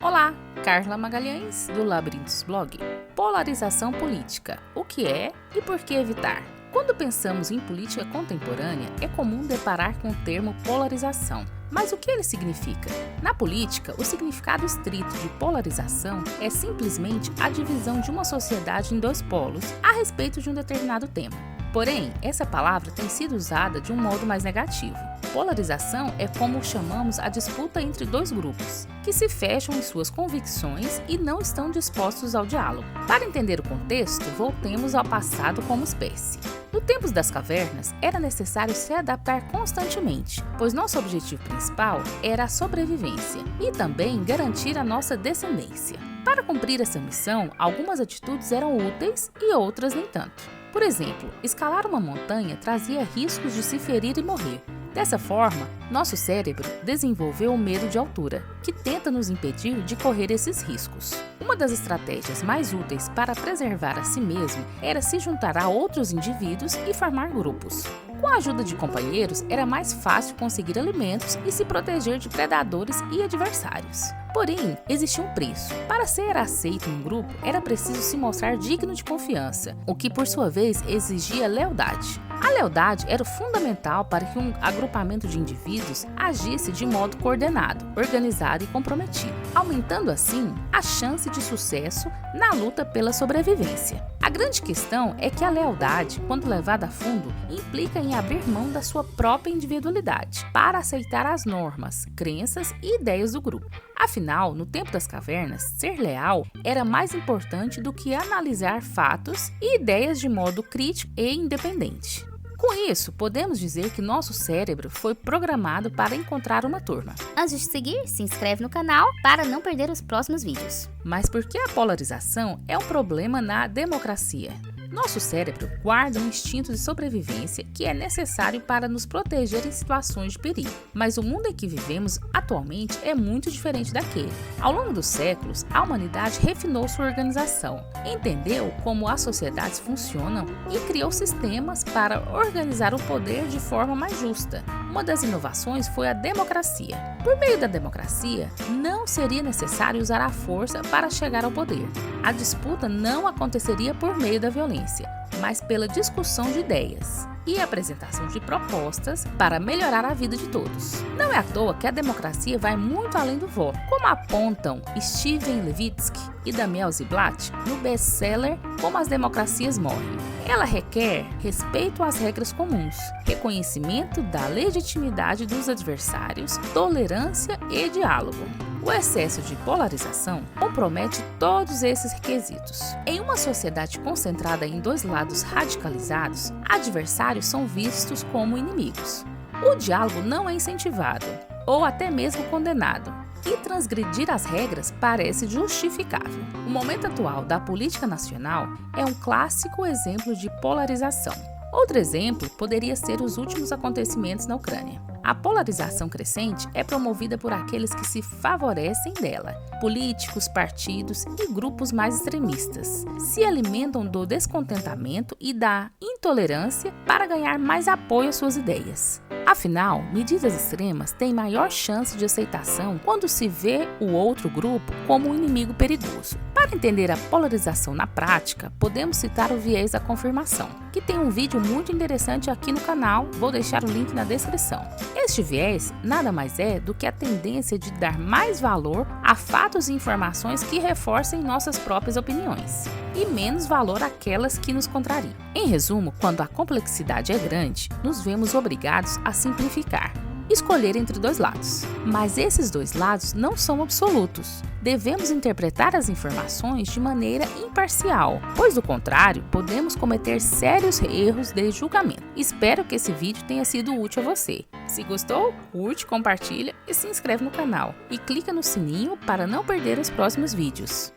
Olá, Carla Magalhães, do Labirintos Blog. Polarização política. O que é e por que evitar? Quando pensamos em política contemporânea, é comum deparar com o termo polarização. Mas o que ele significa? Na política, o significado estrito de polarização é simplesmente a divisão de uma sociedade em dois polos a respeito de um determinado tema. Porém, essa palavra tem sido usada de um modo mais negativo. Polarização é como chamamos a disputa entre dois grupos, que se fecham em suas convicções e não estão dispostos ao diálogo. Para entender o contexto, voltemos ao passado como espécie. No tempo das cavernas, era necessário se adaptar constantemente, pois nosso objetivo principal era a sobrevivência e também garantir a nossa descendência. Para cumprir essa missão, algumas atitudes eram úteis e outras nem tanto. Por exemplo, escalar uma montanha trazia riscos de se ferir e morrer. Dessa forma, nosso cérebro desenvolveu o medo de altura, que tenta nos impedir de correr esses riscos. Uma das estratégias mais úteis para preservar a si mesmo era se juntar a outros indivíduos e formar grupos. Com a ajuda de companheiros, era mais fácil conseguir alimentos e se proteger de predadores e adversários. Porém, existia um preço. Para ser aceito em um grupo, era preciso se mostrar digno de confiança, o que por sua vez exigia lealdade. A lealdade era fundamental para que um agrupamento de indivíduos agisse de modo coordenado, organizado e comprometido, aumentando assim a chance de sucesso na luta pela sobrevivência. A grande questão é que a lealdade, quando levada a fundo, implica em abrir mão da sua própria individualidade para aceitar as normas, crenças e ideias do grupo. Afinal, no tempo das cavernas, ser leal era mais importante do que analisar fatos e ideias de modo crítico e independente. Com isso, podemos dizer que nosso cérebro foi programado para encontrar uma turma. Antes de seguir, se inscreve no canal para não perder os próximos vídeos. Mas por que a polarização é um problema na democracia? Nosso cérebro guarda um instinto de sobrevivência que é necessário para nos proteger em situações de perigo. Mas o mundo em que vivemos atualmente é muito diferente daquele. Ao longo dos séculos, a humanidade refinou sua organização, entendeu como as sociedades funcionam e criou sistemas para organizar o poder de forma mais justa. Uma das inovações foi a democracia. Por meio da democracia, não seria necessário usar a força para chegar ao poder. A disputa não aconteceria por meio da violência, mas pela discussão de ideias e apresentação de propostas para melhorar a vida de todos. Não é à toa que a democracia vai muito além do voto, como apontam Steven Levitsky e Daniel Ziblatt no best-seller Como as Democracias Morrem. Ela requer respeito às regras comuns, reconhecimento da legitimidade dos adversários, tolerância e diálogo. O excesso de polarização compromete todos esses requisitos. Em uma sociedade concentrada em dois lados radicalizados, adversários são vistos como inimigos. O diálogo não é incentivado, ou até mesmo condenado, e transgredir as regras parece justificável. O momento atual da política nacional é um clássico exemplo de polarização. Outro exemplo poderia ser os últimos acontecimentos na Ucrânia. A polarização crescente é promovida por aqueles que se favorecem dela. Políticos, partidos e grupos mais extremistas se alimentam do descontentamento e da intolerância para ganhar mais apoio às suas ideias. Afinal, medidas extremas têm maior chance de aceitação quando se vê o outro grupo como um inimigo perigoso. Para entender a polarização na prática, podemos citar o viés da confirmação, que tem um vídeo muito interessante aqui no canal, vou deixar o link na descrição. Este viés nada mais é do que a tendência de dar mais valor a fatos e informações que reforcem nossas próprias opiniões, e menos valor àquelas que nos contrariam. Em resumo, quando a complexidade é grande, nos vemos obrigados a simplificar, escolher entre dois lados. Mas esses dois lados não são absolutos. Devemos interpretar as informações de maneira imparcial, pois do contrário, podemos cometer sérios erros de julgamento. Espero que esse vídeo tenha sido útil a você. Se gostou, curte, compartilha e se inscreve no canal. E clica no sininho para não perder os próximos vídeos.